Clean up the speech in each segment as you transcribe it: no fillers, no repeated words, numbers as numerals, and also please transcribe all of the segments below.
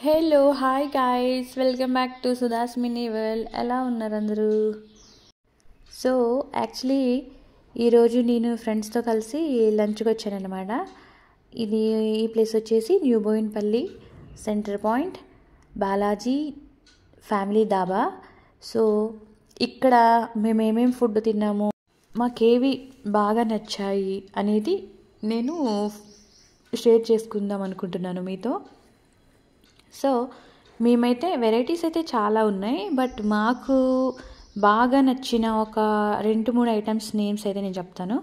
Hello hi guys, welcome back to Sudha's mini world. ఎలా ఉన్నారు అందరూ? సో యాక్చువల్లీ ఈరోజు నేను ఫ్రెండ్స్తో కలిసి లంచ్కి వచ్చానమాట. ఈ ప్లేస్ వచ్చేసి new Bowenpally center point Balaji family dhaba. So ఇక్కడ మేము ఏమేమి ఫుడ్ తిన్నాము, మాకేవి బాగా నచ్చాయి అనేది నేను షేర్ చేసుకుందాం అనుకుంటున్నాను మీతో. సో మేమైతే వెరైటీస్ అయితే చాలా ఉన్నాయి, బట్ మాకు బాగా నచ్చిన ఒక 2-3 ఐటమ్స్ నేమ్స్ అయితే నేను చెప్తాను.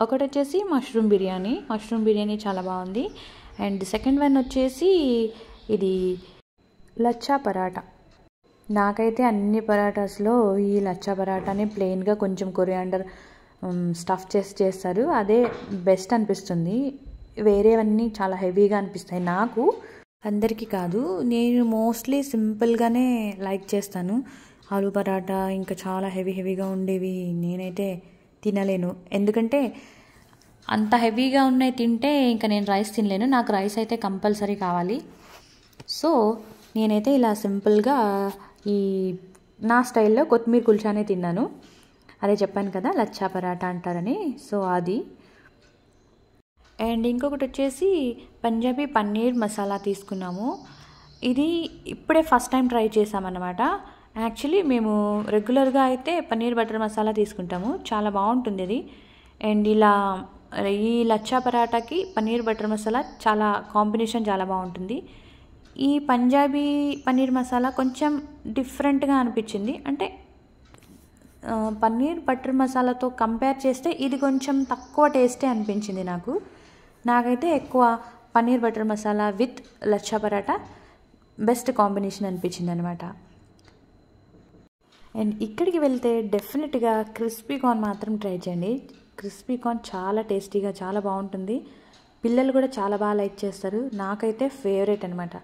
ఒకటి వచ్చేసి మష్రూమ్ బిర్యానీ చాలా బాగుంది. అండ్ సెకండ్ వన్ వచ్చేసి ఇది లచ్చా పరాటా. నాకైతే అన్ని పరాటాస్లో ఈ లచ్చా పరాటాని ప్లెయిన్గా కొంచెం కొరియాండర్ స్టఫ్ చేస్తారు, అదే బెస్ట్ అనిపిస్తుంది. వేరేవన్నీ చాలా హెవీగా అనిపిస్తాయి నాకు, అందరికీ కాదు. నేను మోస్ట్లీ సింపుల్గానే లైక్ చేస్తాను. ఆలు పరాటా ఇంకా చాలా హెవీగా ఉండేవి నేనైతే తినలేను, ఎందుకంటే అంత హెవీగా ఉన్నాయి తింటే ఇంకా నేను రైస్ తినలేను. నాకు రైస్ అయితే కంపల్సరీ కావాలి. సో నేనైతే ఇలా సింపుల్గా ఈ నా స్టైల్లో కొత్తిమీర కుల్చానే తిన్నాను. అదే చెప్పాను కదా లచ్చా పరాటా అంటారని. సో అది. అండ్ ఇంకొకటి వచ్చేసి పంజాబీ పన్నీర్ మసాలా తీసుకున్నాము. ఇది ఇప్పుడే ఫస్ట్ టైం ట్రై చేసామన్నమాట. యాక్చువల్లీ మేము రెగ్యులర్గా అయితే పన్నీర్ బటర్ మసాలా తీసుకుంటాము, చాలా బాగుంటుంది ఇది. అండ్ ఇలా ఈ లచ్చా పరాటాకి పన్నీర్ బటర్ మసాలా చాలా కాంబినేషన్ చాలా బాగుంటుంది. ఈ పంజాబీ పన్నీర్ మసాలా కొంచెం డిఫరెంట్గా అనిపించింది. అంటే పన్నీర్ బటర్ మసాలాతో కంపేర్ చేస్తే ఇది కొంచెం తక్కువ టేస్టే అనిపించింది నాకైతే ఎక్కువ paneer butter masala with lachha paratha best combination అనిపించింది అనమాట. అండ్ ఇక్కడికి వెళ్తే డెఫినెట్గా క్రిస్పీ కార్న్ మాత్రం ట్రై చేయండి. క్రిస్పీ కార్న్ చాలా టేస్టీగా చాలా బాగుంటుంది. పిల్లలు కూడా చాలా బాగా లైక్ చేస్తారు. నాకైతే ఫేవరెట్ అనమాట.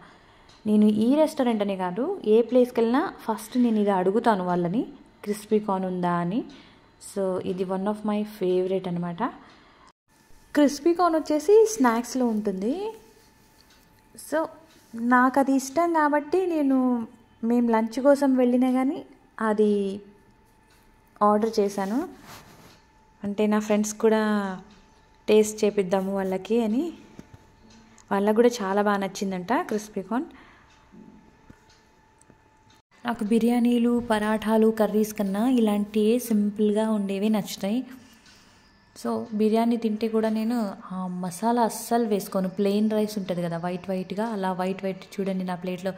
నేను ఈ రెస్టారెంట్ అనే కాదు, ఏ ప్లేస్కి వెళ్ళినా ఫస్ట్ నేను ఇది అడుగుతాను వాళ్ళని, క్రిస్పీ కార్న్ ఉందా అని. సో ఇది వన్ ఆఫ్ మై ఫేవరెట్ అనమాట. క్రిస్పీ కార్న్ వచ్చేసి స్నాక్స్లో ఉంటుంది. సో నాకు అది ఇష్టం కాబట్టి మేము లంచ్ కోసం వెళ్ళినా కానీ అది ఆర్డర్ చేశాను. అంటే నా ఫ్రెండ్స్ కూడా టేస్ట్ చేపిద్దాము వాళ్ళకి అని. వాళ్ళకు కూడా చాలా బాగా నచ్చిందంట క్రిస్పీ కార్న్. నాకు బిర్యానీలు పరాఠాలు కర్రీస్ కన్నా ఇలాంటివి సింపుల్గా ఉండేవి నచ్చుతాయి. సో బిర్యానీ తింటే కూడా నేను ఆ మసాలా అస్సలు వేసుకోను. ప్లెయిన్ రైస్ ఉంటుంది కదా వైట్గా, అలా వైట్ చూడండి నా ప్లేట్లో,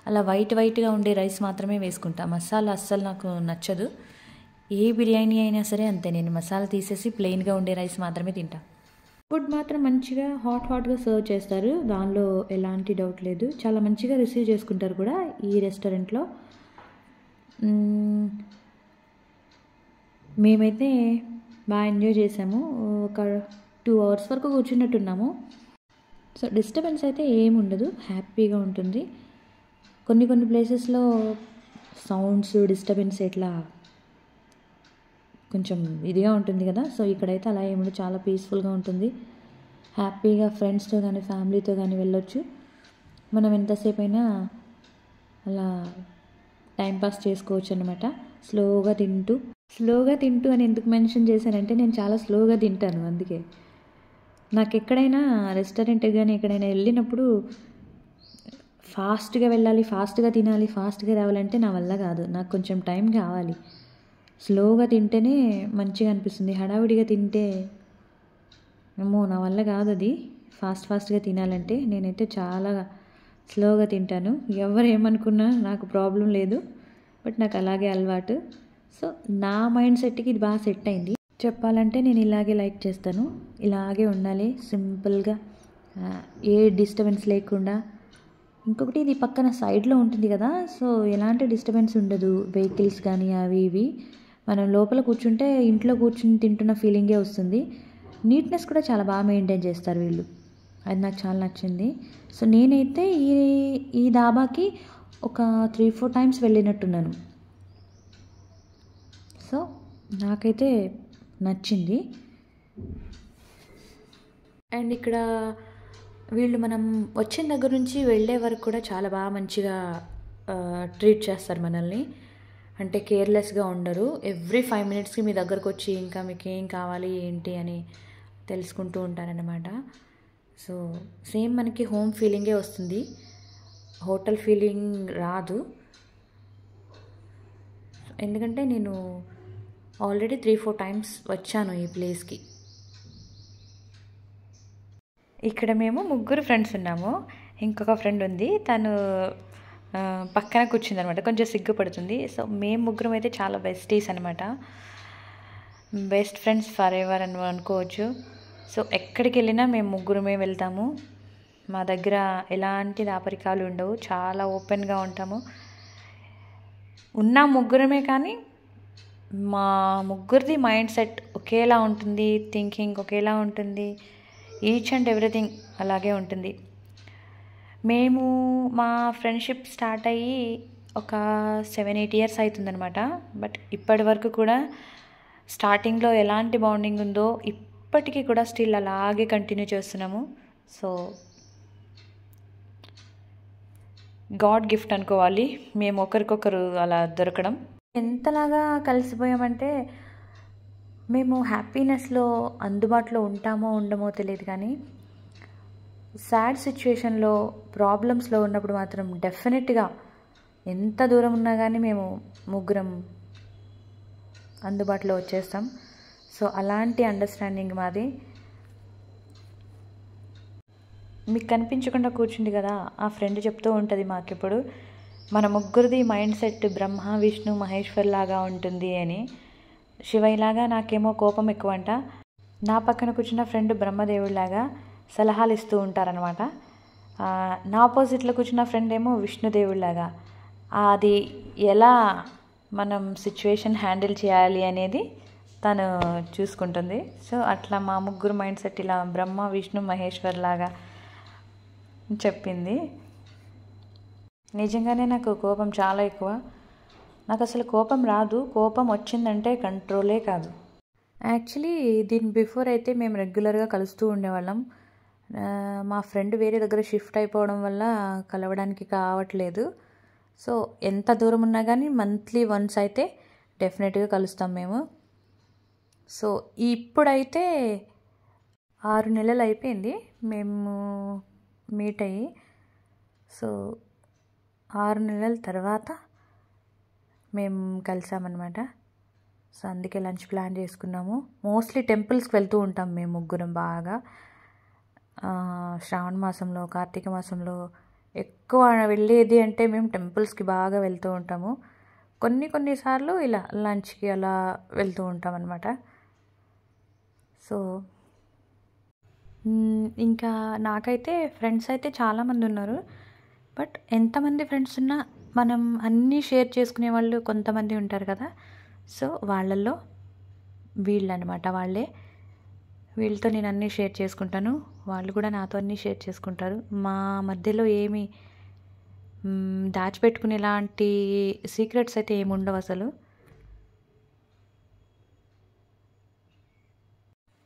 అలా వైట్గా ఉండే రైస్ మాత్రమే వేసుకుంటా. మసాలా అస్సలు నాకు నచ్చదు. ఏ బిర్యానీ అయినా సరే అంతే, నేను మసాలా తీసేసి ప్లెయిన్గా ఉండే రైస్ మాత్రమే తింటా. ఫుడ్ మాత్రం మంచిగా హాట్గా సర్వ్ చేస్తారు, దానిలో ఎలాంటి డౌట్ లేదు. చాలా మంచిగా రిసీవ్ చేసుకుంటారు కూడా ఈ రెస్టారెంట్లో. మేమైతే బాగా ఎంజాయ్ చేసాము. ఒక 2 hours వరకు కూర్చున్నట్టున్నాము. సో డిస్టర్బెన్స్ అయితే ఏమి ఉండదు, హ్యాపీగా ఉంటుంది. కొన్ని ప్లేసెస్లో సౌండ్స్ డిస్టర్బెన్స్ ఎట్లా కొంచెం ఇదిగా ఉంటుంది కదా. సో ఇక్కడైతే అలా ఏముండదు, చాలా పీస్ఫుల్గా ఉంటుంది. హ్యాపీగా ఫ్రెండ్స్తో కానీ ఫ్యామిలీతో కానీ వెళ్ళొచ్చు. మనం ఎంతసేపు అయినా అలా టైంపాస్ చేసుకోవచ్చు అనమాట. స్లోగా తింటూ అని ఎందుకు మెన్షన్ చేశానంటే నేను చాలా స్లోగా తింటాను, అందుకే. నాకు ఎక్కడైనా రెస్టారెంట్ కానీ ఎక్కడైనా వెళ్ళినప్పుడు ఫాస్ట్గా వెళ్ళాలి, ఫాస్ట్గా తినాలి, ఫాస్ట్గా రావాలంటే నా వల్ల కాదు. నాకు కొంచెం టైం కావాలి. స్లోగా తింటేనే మంచిగా అనిపిస్తుంది. హడావిడిగా తింటే నా వల్ల కాదు అది. ఫాస్ట్గా తినాలంటే నేనైతే చాలా స్లోగా తింటాను. ఎవరు ఏమనుకున్నా నాకు ప్రాబ్లం లేదు, బట్ నాకు అలాగే అలవాటు. సో నా మైండ్ సెట్కి ఇది బాగా సెట్ అయింది. చెప్పాలంటే నేను ఇలాగే లైక్ చేస్తాను, ఇలాగే ఉండాలి సింపుల్గా, ఏ డిస్టర్బెన్స్ లేకుండా. ఇంకొకటి ఇది పక్కన సైడ్లో ఉంటుంది కదా, సో ఎలాంటి డిస్టర్బెన్స్ ఉండదు, వెహికల్స్ కానీ అవి ఇవి. మనం లోపల కూర్చుంటే ఇంట్లో కూర్చుని తింటున్న ఫీలింగే వస్తుంది. నీట్నెస్ కూడా చాలా బాగా మెయింటైన్ చేస్తారు వీళ్ళు, అది నాకు చాలా నచ్చింది. సో నేనైతే ఈ దాబాకి ఒక 3-4 times వెళ్ళినట్టున్నాను. సో నాకైతే నచ్చింది. అండ్ ఇక్కడ వీళ్ళు మనం వచ్చిన దగ్గర నుంచి వెళ్ళే వరకు కూడా చాలా బాగా మంచిగా ట్రీట్ చేస్తారు మనల్ని. అంటే కేర్లెస్గా ఉండరు. ఎవ్రీ 5 మినిట్స్కి మీ దగ్గరకు వచ్చి ఇంకా మీకు ఏం కావాలి ఏంటి అని తెలుసుకుంటూ ఉంటారనమాట. సో సేమ్ మనకి హోమ్ ఫీలింగే వస్తుంది, హోటల్ ఫీలింగ్ రాదు. ఎందుకంటే నేను ఆల్రెడీ 3-4 టైమ్స్ వచ్చాను ఈ ప్లేస్కి. ఇక్కడ మేము ముగ్గురు ఫ్రెండ్స్ ఉన్నాము. ఇంకొక ఫ్రెండ్ ఉంది, తను పక్కన కూర్చుంది అనమాట, కొంచెం సిగ్గుపడుతుంది. సో మేము ముగ్గురం అయితే చాలా బెస్టీస్ అనమాట, బెస్ట్ ఫ్రెండ్స్ ఫర్ ఎవర్ అని అనుకోవచ్చు. సో ఎక్కడికి వెళ్ళినా మేము ముగ్గురమే వెళ్తాము. మా దగ్గర ఎలాంటి దాపరికాలు ఉండవు, చాలా ఓపెన్గా ఉంటాము. ఉన్న ముగ్గురమే కానీ మా ముగ్గురిది మైండ్ సెట్ ఒకేలా ఉంటుంది, థింకింగ్ ఒకేలా ఉంటుంది, ఈచ్ అండ్ ఎవ్రీథింగ్ అలాగే ఉంటుంది. మేము మా ఫ్రెండ్షిప్ స్టార్ట్ అయ్యి ఒక 7-8 ఇయర్స్ అవుతుందనమాట. బట్ ఇప్పటి వరకు కూడా స్టార్టింగ్లో ఎలాంటి బాండింగ్ ఉందో ఇప్పటికీ కూడా స్టిల్ అలాగే కంటిన్యూ చేస్తున్నాము. సో గాడ్ గిఫ్ట్ అనుకోవాలి మేము ఒకరికొకరు అలా దొరకడం. ఎంతలాగా కలిసిపోయామంటే మేము హ్యాపీనెస్లో అందుబాటులో ఉంటామో ఉండమో తెలియదు, కానీ సాడ్ సిచ్యువేషన్లో ప్రాబ్లమ్స్లో ఉన్నప్పుడు మాత్రం డెఫినెట్గా ఎంత దూరం ఉన్నా కానీ మేము ముగ్గురం అందుబాటులో వచ్చేస్తాం. సో అలాంటి అండర్స్టాండింగ్ మాది. మీకు కనిపించకుండా కూర్చుంది కదా, ఆ ఫ్రెండ్ చెప్తూ ఉంటుంది మాకెప్పుడు, మన ముగ్గురిది మైండ్ సెట్ బ్రహ్మ విష్ణు మహేశ్వర్ లాగా ఉంటుంది అని. శివయ్యలాగా నాకేమో కోపం ఎక్కువ అంట, నా పక్కన కూర్చున్న ఫ్రెండ్ బ్రహ్మదేవుడిలాగా సలహాలు ఇస్తూ ఉంటారనమాట. నా ఆపోజిట్లో కూర్చున్న ఫ్రెండ్ ఏమో విష్ణుదేవుడిలాగా. అది ఎలా మనం సిచ్యువేషన్ హ్యాండిల్ చేయాలి అనేది తను చూసుకుంటుంది. సో అట్లా మా ముగ్గురు మైండ్ సెట్ ఇలా బ్రహ్మ విష్ణు మహేశ్వర్ లాగా చెప్పింది. నిజంగానే నాకు కోపం చాలా ఎక్కువ. నాకు అసలు కోపం రాదు, కోపం వచ్చిందంటే కంట్రోలే కాదు. యాక్చువల్లీ దీని బిఫోర్ అయితే మేము రెగ్యులర్గా కలుస్తూ ఉండేవాళ్ళం. మా ఫ్రెండ్ వేరే దగ్గర షిఫ్ట్ అయిపోవడం వల్ల కలవడానికి కావట్లేదు. సో ఎంత దూరం ఉన్నా కానీ మంత్లీ వన్స్ అయితే డెఫినెట్గా కలుస్తాం మేము. సో ఇప్పుడైతే 6 నెలలు అయిపోయింది మేము మీట్ అయ్యి. సో 6 నెలల తర్వాత మేము కలిసామన్నమాట. సో అందుకే లంచ్ ప్లాన్ చేసుకున్నాము. మోస్ట్లీ టెంపుల్స్కి వెళ్తూ ఉంటాం మేము ముగ్గురం బాగా. శ్రావణ మాసంలో కార్తీక మాసంలో ఎక్కువ వెళ్ళేది అంటే మేము టెంపుల్స్కి బాగా వెళ్తూ ఉంటాము. కొన్నిసార్లు ఇలా లంచ్కి అలా వెళ్తూ ఉంటాం అన్నమాట. సో ఇంకా నాకైతే ఫ్రెండ్స్ అయితే చాలామంది ఉన్నారు. బట్ ఎంతమంది ఫ్రెండ్స్ ఉన్నా మనం అన్నీ షేర్ చేసుకునే వాళ్ళు కొంతమంది ఉంటారు కదా. సో వాళ్ళల్లో వీళ్ళనమాట, వీళ్ళతో నేను అన్నీ షేర్ చేసుకుంటాను, వాళ్ళు కూడా నాతో అన్నీ షేర్ చేసుకుంటారు. మా మధ్యలో ఏమి దాచిపెట్టుకునేలాంటి సీక్రెట్స్ అయితే ఏమి ఉండవు అసలు.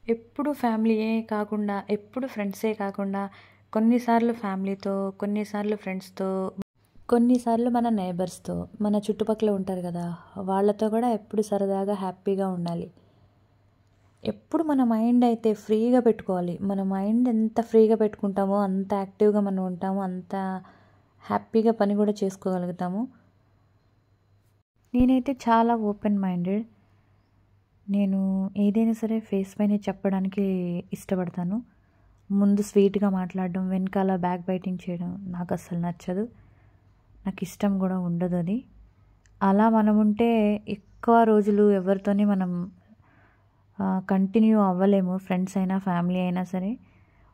ఎప్పుడు ఫ్యామిలీయే కాకుండా, ఎప్పుడు ఫ్రెండ్సే కాకుండా, కొన్నిసార్లు ఫ్యామిలీతో, కొన్నిసార్లు ఫ్రెండ్స్తో, కొన్నిసార్లు మన నైబర్స్తో, మన చుట్టుపక్కల ఉంటారు కదా వాళ్ళతో కూడా ఎప్పుడు సరదాగా హ్యాపీగా ఉండాలి. ఎప్పుడు మన మైండ్ అయితే ఫ్రీగా పెట్టుకోవాలి. మన మైండ్ ఎంత ఫ్రీగా పెట్టుకుంటామో అంత యాక్టివ్గా మనం ఉంటాము, అంత హ్యాపీగా పని కూడా చేసుకోగలుగుతాము. నేనైతే చాలా ఓపెన్ మైండెడ్. నేను ఏదైనా సరే ఫేస్ పైన చెప్పడానికి ఇష్టపడతాను. ముందు స్వీట్గా మాట్లాడడం, వెనకాల బ్యాక్ బైటింగ్ చేయడం నాకు అస్సలు నచ్చదు, నాకు ఇష్టం కూడా ఉండదు అది. అలా మనం ఉంటే ఎక్కువ రోజులు ఎవరితోని మనం కంటిన్యూ అవ్వలేము, ఫ్రెండ్స్ అయినా ఫ్యామిలీ అయినా సరే.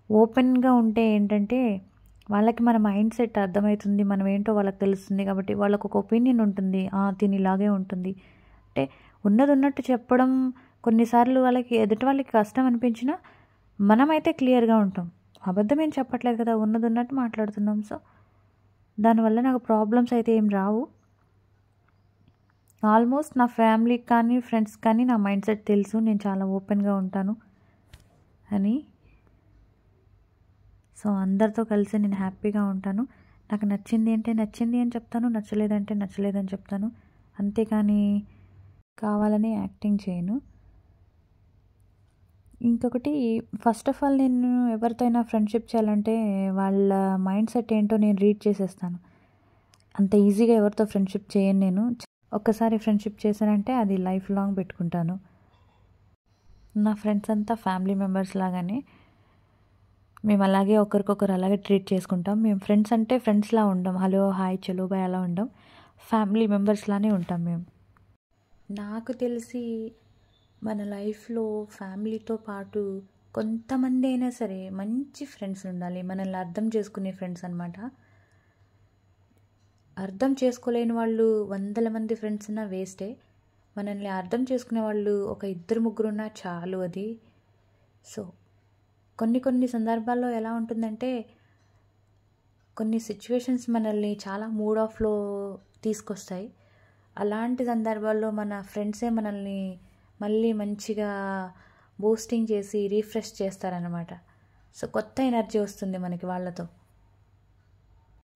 ఓపెన్గా ఉంటే ఏంటంటే వాళ్ళకి మన మైండ్ సెట్ అర్థమవుతుంది, మనం ఏంటో వాళ్ళకి తెలుస్తుంది. కాబట్టి వాళ్ళకు ఒక ఒపీనియన్ ఉంటుంది, దీని ఇలాగే ఉంటుంది అంటే ఉన్నది ఉన్నట్టు చెప్పడం. కొన్నిసార్లు వాళ్ళకి ఎదుటి వాళ్ళకి కష్టం అనిపించినా మనమైతే క్లియర్గా ఉంటాం, అబద్ధం ఏం చెప్పట్లేదు కదా, ఉన్నది ఉన్నట్టు మాట్లాడుతున్నాం. సో దానివల్ల నాకు ప్రాబ్లమ్స్ అయితే ఏం రావు. ఆల్మోస్ట్ నా ఫ్యామిలీకి కానీ ఫ్రెండ్స్ కానీ నా మైండ్ సెట్ తెలుసు, నేను చాలా ఓపెన్గా ఉంటాను అని. సో అందరితో కలిసి నేను హ్యాపీగా ఉంటాను. నాకు నచ్చింది అంటే నచ్చింది అని చెప్తాను, నచ్చలేదంటే నచ్చలేదని చెప్తాను. అంతేకాని కావాలని యాక్టింగ్ చేయను. ఇంకొకటి, ఫస్ట్ ఆఫ్ ఆల్ నేను ఎవరితో అయినా ఫ్రెండ్షిప్ చేయాలంటే వాళ్ళ మైండ్ సెట్ ఏంటో నేను రీడ్ చేసేస్తాను. అంత ఈజీగా ఎవరితో ఫ్రెండ్షిప్ చేయను నేను. ఒక్కసారి ఫ్రెండ్షిప్ చేశానంటే అది లైఫ్ లాంగ్ పెట్టుకుంటాను. నా ఫ్రెండ్స్ అంతా ఫ్యామిలీ మెంబర్స్ లాగానే, మేము అలాగే ఒకరికొకరు అలాగే ట్రీట్ చేసుకుంటాం. మేము ఫ్రెండ్స్ అంటే ఫ్రెండ్స్లా ఉండం, హలో హాయ్ చలో బాయ్ అలా ఉండం, ఫ్యామిలీ మెంబర్స్లానే ఉంటాం మేము. నాకు తెలిసి మన లైఫ్లో ఫ్యామిలీతో పాటు కొంతమంది అయినా సరే మంచి ఫ్రెండ్స్ ఉండాలి. మనల్ని అర్థం చేసుకునే ఫ్రెండ్స్ అనమాట. అర్థం చేసుకోలేని వాళ్ళు 100 మంది ఫ్రెండ్స్ ఉన్నా వేస్టే. మనల్ని అర్థం చేసుకునే వాళ్ళు ఒక 2-3 ఉన్నా చాలు అది. సో కొన్ని సందర్భాల్లో ఎలా ఉంటుందంటే, కొన్ని సిచ్యువేషన్స్ మనల్ని చాలా మూడ్ ఆఫ్లో తీసుకొస్తాయి. అలాంటి సందర్భాల్లో మన ఫ్రెండ్సే మనల్ని మళ్ళీ మంచిగా బూస్టింగ్ చేసి రీఫ్రెష్ చేస్తారనమాట. సో కొత్త ఎనర్జీ వస్తుంది మనకి వాళ్ళతో.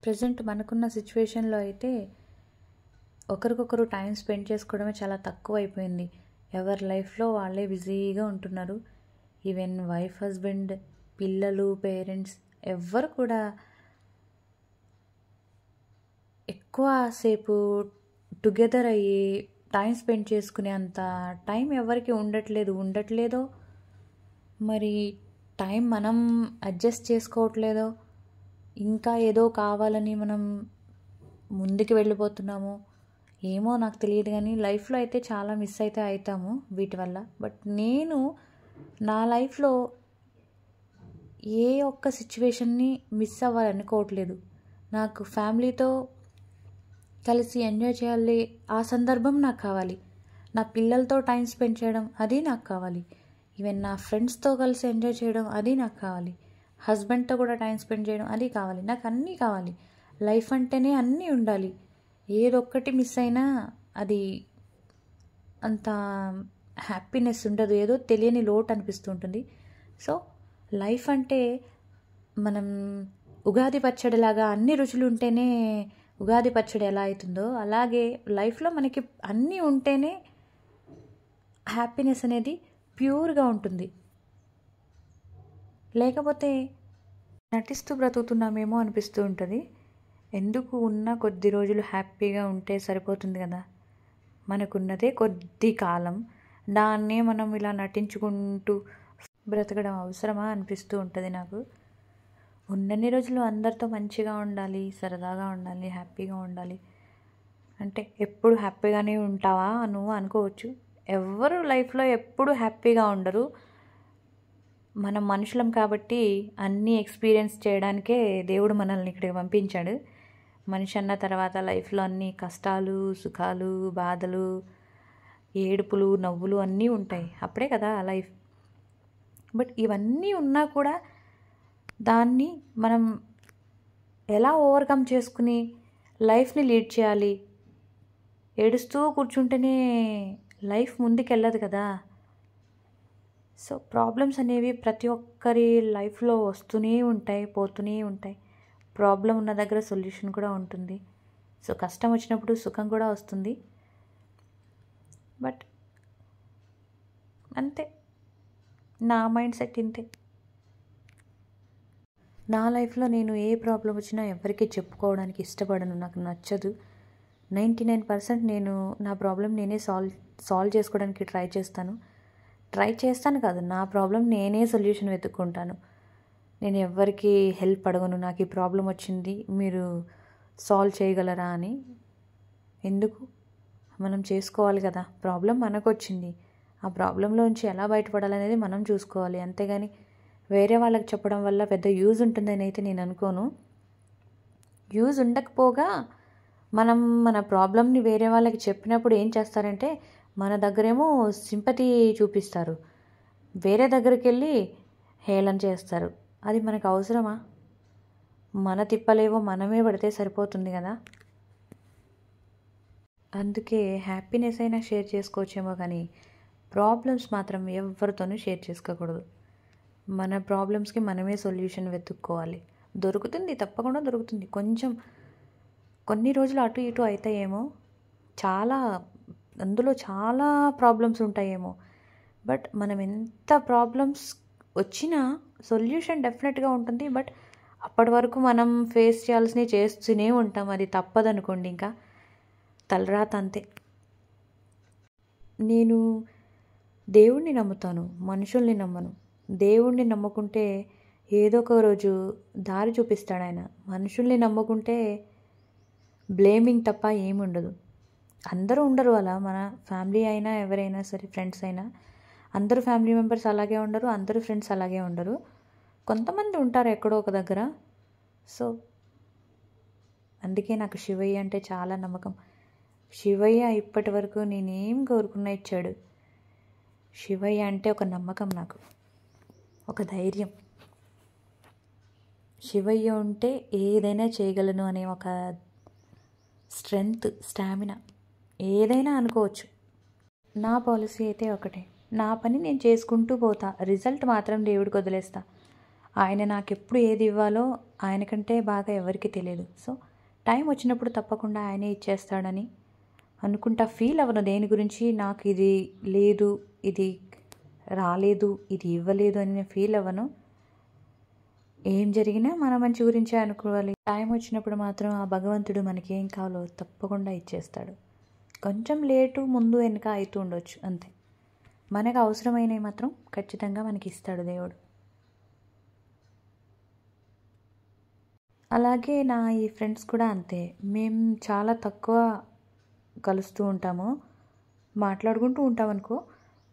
ప్రజెంట్ మనకున్న సిచ్యువేషన్లో అయితే ఒకరికొకరు టైం స్పెండ్ చేసుకోవడమే చాలా తక్కువ అయిపోయింది. ఎవరి లైఫ్లో వాళ్ళే బిజీగా ఉంటున్నారు. ఈవెన్ వైఫ్ హస్బెండ్, పిల్లలు, పేరెంట్స్ ఎవ్వరు కూడా ఎక్కువ సేపు టుగెదర్ అయ్యి టైం స్పెండ్ చేసుకునే అంత టైం ఎవరికి ఉండట్లేదో మరి టైం మనం అడ్జస్ట్ చేసుకోవట్లేదో, ఇంకా ఏదో కావాలని మనం ముందుకు వెళ్ళిపోతున్నాము ఏమో నాకు తెలియదు. కానీ లైఫ్లో అయితే చాలా మిస్ అయితే అవుతాము వీటి వల్ల. బట్ నేను నా లైఫ్లో ఏ ఒక్క సిచ్యువేషన్ని మిస్ అవ్వాలనుకోవట్లేదు. నాకు ఫ్యామిలీతో కలిసి ఎంజాయ్ చేయాలి, ఆ సందర్భం నాకు కావాలి. నా పిల్లలతో టైం స్పెండ్ చేయడం అది నాకు కావాలి. ఈవెన్ నా ఫ్రెండ్స్తో కలిసి ఎంజాయ్ చేయడం అది నాకు కావాలి. హస్బెండ్తో కూడా టైం స్పెండ్ చేయడం అది కావాలి. నాకు అన్నీ కావాలి. లైఫ్ అంటేనే అన్నీ ఉండాలి. ఏదొక్కటి మిస్ అయినా అది అంత హ్యాపీనెస్ ఉండదు, ఏదో తెలియని లోటు అనిపిస్తూ ఉంటుంది. సో లైఫ్ అంటే మనం ఉగాది పచ్చడిలాగా అన్ని రుచులు ఉంటేనే ఉగాది పచ్చడి ఎలా అవుతుందో అలాగే లైఫ్లో మనకి అన్నీ ఉంటేనే హ్యాపీనెస్ అనేది ప్యూర్గా ఉంటుంది. లేకపోతే నటిస్తూ బ్రతుకుతున్నామేమో అనిపిస్తూ ఉంటుంది. ఎందుకు ఉన్న కొద్ది రోజులు హ్యాపీగా ఉంటే సరిపోతుంది కదా. మనకున్నదే కొద్ది కాలం, దాన్నే మనం ఇలా నటించుకుంటూ బ్రతకడం అవసరమా అనిపిస్తూ ఉంటుంది నాకు. ఉన్నన్ని రోజులు అందరితో మంచిగా ఉండాలి, సరదాగా ఉండాలి, హ్యాపీగా ఉండాలి అంటే ఎప్పుడు హ్యాపీగానే ఉంటావా నువ్వు అనుకోవచ్చు. ఎవరు లైఫ్లో ఎప్పుడు హ్యాపీగా ఉండరు. మనం మనుషులం కాబట్టి అన్నీ ఎక్స్పీరియన్స్ చేయడానికే దేవుడు మనల్ని ఇక్కడికి పంపించాడు. మనిషి అన్న తర్వాత లైఫ్లో అన్ని కష్టాలు, సుఖాలు, బాధలు, ఏడుపులు, నవ్వులు అన్నీ ఉంటాయి. అప్పుడే కదా లైఫ్. బట్ ఇవన్నీ ఉన్నా కూడా దాన్ని మనం ఎలా ఓవర్కమ్ చేసుకుని లైఫ్ని లీడ్ చేయాలి. ఏడుస్తూ కూర్చుంటేనే లైఫ్ ముందుకెళ్ళదు కదా. సో ప్రాబ్లమ్స్ అనేవి ప్రతి ఒక్కరి లైఫ్లో వస్తూనే ఉంటాయి, పోతూనే ఉంటాయి. ప్రాబ్లం ఉన్న దగ్గర సొల్యూషన్ కూడా ఉంటుంది. సో కష్టం వచ్చినప్పుడు సుఖం కూడా వస్తుంది. బట్ అంతే, నా మైండ్ సెట్ ఇంతే. నా లైఫ్లో నేను ఏ ప్రాబ్లం వచ్చినా ఎవరికి చెప్పుకోవడానికి ఇష్టపడను, నాకు నచ్చదు. 99% నేను నా ప్రాబ్లం నేనే సాల్వ్ చేసుకోవడానికి ట్రై చేస్తాను కాదు, నా ప్రాబ్లం నేనే సొల్యూషన్ వెతుక్కుంటాను. నేను ఎవరికి హెల్ప్ అడగను. నాకు ఈ ప్రాబ్లం వచ్చింది మీరు సాల్వ్ చేయగలరా అని. ఎందుకు, మనం చేసుకోవాలి కదా. ప్రాబ్లం మనకు వచ్చింది, ఆ ప్రాబ్లంలోంచి ఎలా బయటపడాలనేది మనం చూసుకోవాలి. అంతేగాని వేరే వాళ్ళకి చెప్పడం వల్ల పెద్ద యూజ్ ఉంటుందని అయితే నేను అనుకోను. యూజ్ ఉండకపోగా మనం మన ప్రాబ్లమ్ని వేరే వాళ్ళకి చెప్పినప్పుడు ఏం చేస్తారంటే మన దగ్గరేమో సింపతి చూపిస్తారు, వేరే దగ్గరికి వెళ్ళి హేళన చేస్తారు. అది మనకు అవసరమా? మన తిప్పలేవో మనమే పడితే సరిపోతుంది కదా. అందుకే హ్యాపీనెస్ అయినా షేర్ చేసుకోవచ్చేమో కానీ ప్రాబ్లమ్స్ మాత్రం ఎవరితోనూ షేర్ చేసుకోకూడదు. మన ప్రాబ్లమ్స్కి మనమే సొల్యూషన్ వెతుక్కోవాలి. దొరుకుతుంది, తప్పకుండా దొరుకుతుంది. కొన్ని రోజులు అటు ఇటు అవుతాయేమో, అందులో చాలా ప్రాబ్లమ్స్ ఉంటాయేమో, బట్ మనం ఎంత ప్రాబ్లమ్స్ వచ్చినా సొల్యూషన్ డెఫినెట్గా ఉంటుంది. బట్ అప్పటి వరకు మనం ఫేస్ చేయాల్సినవి చేస్తూనే ఉంటాం. అది తప్పదనుకోండి, ఇంకా తలరాత అంతే. నేను దేవుణ్ణి నమ్ముతాను, మనుషుల్ని నమ్మను. దేవుణ్ణి నమ్ముకుంటే ఏదో ఒక రోజు దారి చూపిస్తాడు ఆయన. మనుషుల్ని నమ్ముకుంటే బ్లేమింగ్ తప్ప ఏముండదు. అందరూ ఉండరు అలా, మన ఫ్యామిలీ అయినా ఎవరైనా సరే, ఫ్రెండ్స్ అయినా, అందరూ ఫ్యామిలీ మెంబర్స్ అలాగే ఉండరు, అందరూ ఫ్రెండ్స్ అలాగే ఉండరు. కొంతమంది ఉంటారు ఎక్కడో ఒక దగ్గర. సో అందుకే నాకు శివయ్య అంటే చాలా నమ్మకం. శివయ్య ఇప్పటి వరకు నేనేం కోరుకున్నా ఇచ్చాడు. శివయ్య అంటే ఒక నమ్మకం, నాకు ఒక ధైర్యం. శివయ్య ఉంటే ఏదైనా చేయగలను అనే ఒక స్ట్రెంగ్త్, స్టామినా, ఏదైనా అనుకోవచ్చు. నా పాలసీ అయితే ఒకటే, నా పని నేను చేసుకుంటూ పోతా, రిజల్ట్ మాత్రం దేవుడికి వదిలేస్తా. ఆయన నాకు ఎప్పుడు ఏది ఇవ్వాలో ఆయనకంటే బాగా ఎవరికి తెలియదు. సో టైం వచ్చినప్పుడు తప్పకుండా ఆయనే ఇచ్చేస్తాడని అనుకుంటా. ఫీల్ అవ్వను దేని గురించి, నాకు ఇది లేదు, ఇది రాలేదు, ఇది ఇవ్వలేదు అని నేను ఫీల్ అవ్వను. ఏం జరిగినా మన మంచి గురించే అనుకోవాలి. టైం వచ్చినప్పుడు మాత్రం ఆ భగవంతుడు మనకి ఏం కావాలో తప్పకుండా ఇచ్చేస్తాడు. కొంచెం లేటు, ముందు వెనుక అవుతూ ఉండొచ్చు అంతే. మనకు అవసరమైనవి మాత్రం ఖచ్చితంగా మనకి ఇస్తాడు దేవుడు. అలాగే నా ఈ ఫ్రెండ్స్ కూడా అంతే. మేము చాలా తక్కువ కలుస్తూ ఉంటాము, మాట్లాడుకుంటూ ఉంటాం అనుకో.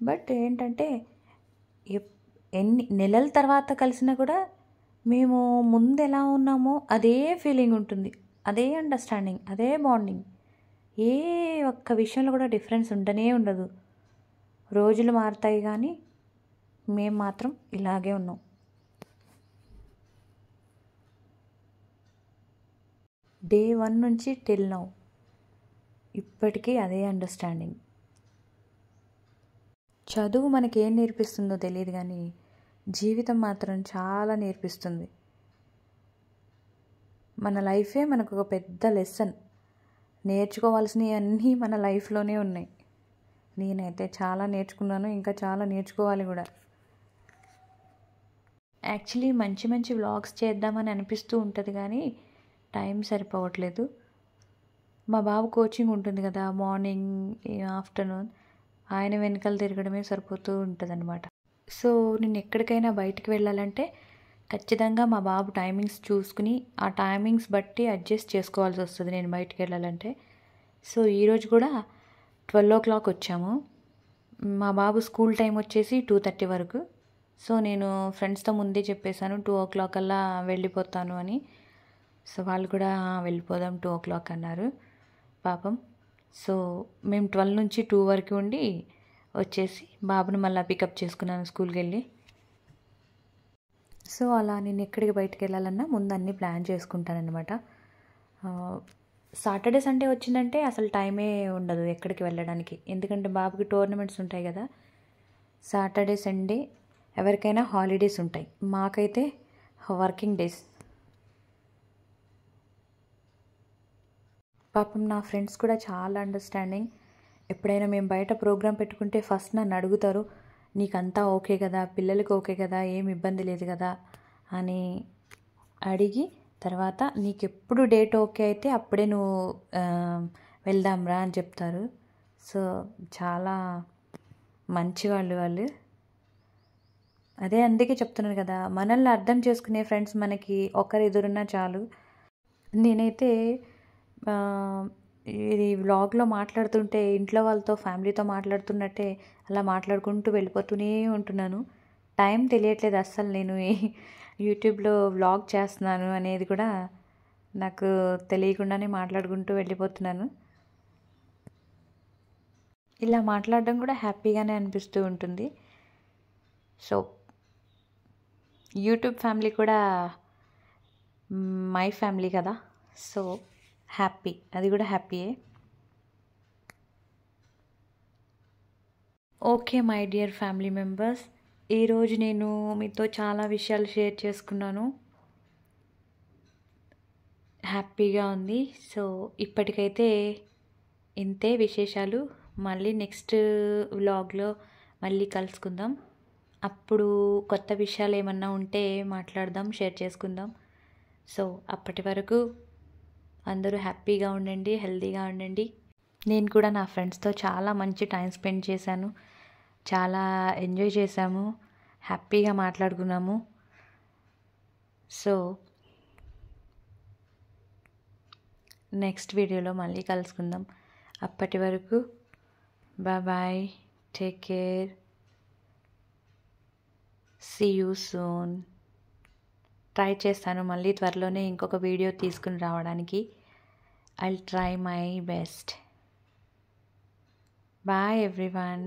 బట్ ఏంటంటే ఎన్ని నెలల తర్వాత కలిసినా కూడా మేము ముందు ఎలా ఉన్నామో అదే ఫీలింగ్ ఉంటుంది, అదే అండర్స్టాండింగ్, అదే బాండింగ్. ఏ ఒక్క విషయంలో కూడా డిఫరెన్స్ ఉండనే ఉండదు. రోజులు మారుతాయి కానీ మేము మాత్రం ఇలాగే ఉన్నాం. డే 1 నుంచి టిల్ నౌ ఇప్పటికీ అదే అండర్స్టాండింగ్. చదువు మనకేం నేర్పిస్తుందో తెలియదు కానీ జీవితం మాత్రం చాలా నేర్పిస్తుంది. మన లైఫే మనకు ఒక పెద్ద లెసన్. నేర్చుకోవాల్సినవి అన్నీ మన లైఫ్లోనే ఉన్నాయి. నేనైతే చాలా నేర్చుకున్నాను, ఇంకా చాలా నేర్చుకోవాలి కూడా. యాక్చువల్లీ మంచి మంచి వ్లాగ్స్ చేద్దామని అనిపిస్తూ ఉంటుంది కానీ టైం సరిపోవట్లేదు. మా బాబు కోచింగ్ ఉంటుంది కదా, మార్నింగ్ ఆఫ్టర్నూన్, ఆయన వెనకాల తిరగడమే సరిపోతూ ఉంటుంది అనమాట. సో నేను ఎక్కడికైనా బయటికి వెళ్ళాలంటే ఖచ్చితంగా మా బాబు టైమింగ్స్ చూసుకుని ఆ టైమింగ్స్ బట్టి అడ్జస్ట్ చేసుకోవాల్సి వస్తుంది నేను బయటికి వెళ్ళాలంటే. సో ఈరోజు కూడా 12 o'clock వచ్చాము. మా బాబు స్కూల్ టైం వచ్చేసి 2:30 వరకు. సో నేను ఫ్రెండ్స్తో ముందే చెప్పేశాను 2 o'clock అలా వెళ్ళిపోతాను అని. సో వాళ్ళు కూడా వెళ్ళిపోదాం 2 o'clock అన్నారు పాపం. సో మేము 12 నుంచి 2 వరకు ఉండి వచ్చేసి బాబుని మళ్ళీ పికప్ చేసుకున్నాను స్కూల్కి వెళ్ళి. సో అలా నేను ఎక్కడికి బయటికి వెళ్ళాలన్నా ముందు అన్నీ ప్లాన్ చేసుకుంటానన్నమాట. సాటర్డే సండే వచ్చిందంటే అసలు టైమే ఉండదు ఎక్కడికి వెళ్ళడానికి, ఎందుకంటే బాబుకి టోర్నమెంట్స్ ఉంటాయి కదా. సాటర్డే సండే ఎవరికైనా హాలిడేస్ ఉంటాయి, మాకైతే వర్కింగ్ డేస్. పాపం నా ఫ్రెండ్స్ కూడా చాలా అండర్స్టాండింగ్. ఎప్పుడైనా మేము బయట ప్రోగ్రాం పెట్టుకుంటే ఫస్ట్ నన్ను అడుగుతారు, నీకంతా ఓకే కదా, పిల్లలకి ఓకే కదా, ఏం ఇబ్బంది లేదు కదా అని అడిగి తర్వాత నీకు ఎప్పుడు డేట్ ఓకే అయితే అప్పుడే నువ్వు వెళ్దాంరా అని చెప్తారు. సో చాలా మంచివాళ్ళు వాళ్ళు. అదే అందుకే చెప్తున్నాను కదా, మనల్ని అర్థం చేసుకునే ఫ్రెండ్స్ మనకి ఒకరు ఎదురున్నా చాలు. నేనైతే ఇది వ్లాగ్లో మాట్లాడుతుంటే ఇంట్లో వాళ్ళతో, ఫ్యామిలీతో మాట్లాడుతున్నట్టే అలా మాట్లాడుకుంటూ వెళ్ళిపోతూనే ఉంటున్నాను. టైం తెలియట్లేదు అస్సలు. నేను యూట్యూబ్లో వ్లాగ్ చేస్తున్నాను అనేది కూడా నాకు తెలియకుండానే మాట్లాడుకుంటూ వెళ్ళిపోతున్నాను. ఇలా మాట్లాడడం కూడా హ్యాపీగానే అనిపిస్తూ ఉంటుంది. సో యూట్యూబ్ ఫ్యామిలీ కూడా మై ఫ్యామిలీ కదా, సో హ్యాపీ, అది కూడా హ్యాపీయే. Okay my dear family members, ఈరోజు నేను మీతో చాలా విషయాలు షేర్ చేసుకున్నాను. హ్యాపీగా ఉంది. సో ఇప్పటికైతే ఇంతే విశేషాలు. మళ్ళీ నెక్స్ట్ వ్లాగ్లో మళ్ళీ కలుసుకుందాం. అప్పుడు కొత్త విషయాలు ఏమన్నా ఉంటే మాట్లాడదాం, షేర్ చేసుకుందాం. సో అప్పటి వరకు అందరూ హ్యాపీగా ఉండండి, హెల్తీగా ఉండండి. నేను కూడా నా ఫ్రెండ్స్తో చాలా మంచి టైం స్పెండ్ చేశాను, చాలా ఎంజాయ్ చేశాము, హ్యాపీగా మాట్లాడుకున్నాము. సో నెక్స్ట్ వీడియోలో మళ్ళీ కలుసుకుందాం. అప్పటి వరకు bye, take care, see you soon. Try చేస్తాను మళ్ళీ త్వరలోనే ఇంకొక వీడియో తీసుకుని రావడానికి. I'll try my best. Bye everyone.